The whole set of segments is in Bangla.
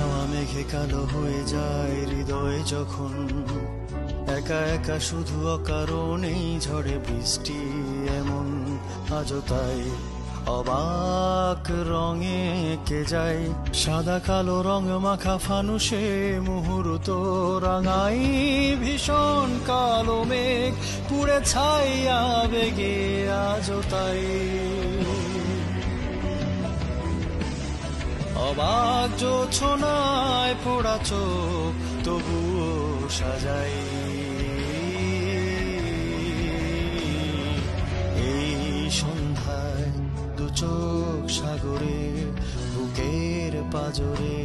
হাওয়া মেঘে কালো হয়ে যায় হৃদয় যখন, একা একা শুধু অকারণেই ঝড়ে বৃষ্টি এমন। আজও তাই অবাক রঙে এঁকে যায় সাদা কালো রং মাখা ফানুষে মুহূর্ত রাঙাই। ভীষণ কালো মেঘ পুড়ে ছাইয়া বেগে আজও তাই অবাক জোছনায় পোড়া চোখ তবুও সাজাই। এই সন্ধ্যায় দু চোখ সাগরে বুকের পাজরে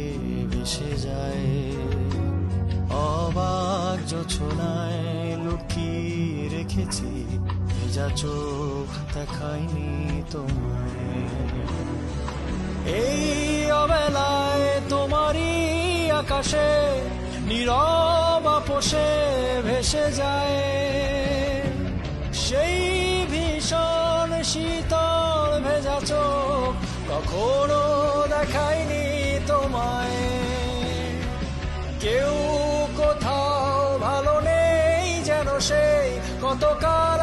ভেসে যায়। অবাক জোছনায় লুকিয়ে রেখেছি ভেজা চোখ দেখায়নি তোমায়। এই অবেলায় তোমারই আকাশে নীরব আপোষে ভেসে যায় সেই ভীষণ শীতল ভেজা চোখ কখনো দেখায়নি তোমায়। কেউ কোথাও ভালো নেই যেন সেই কত কাল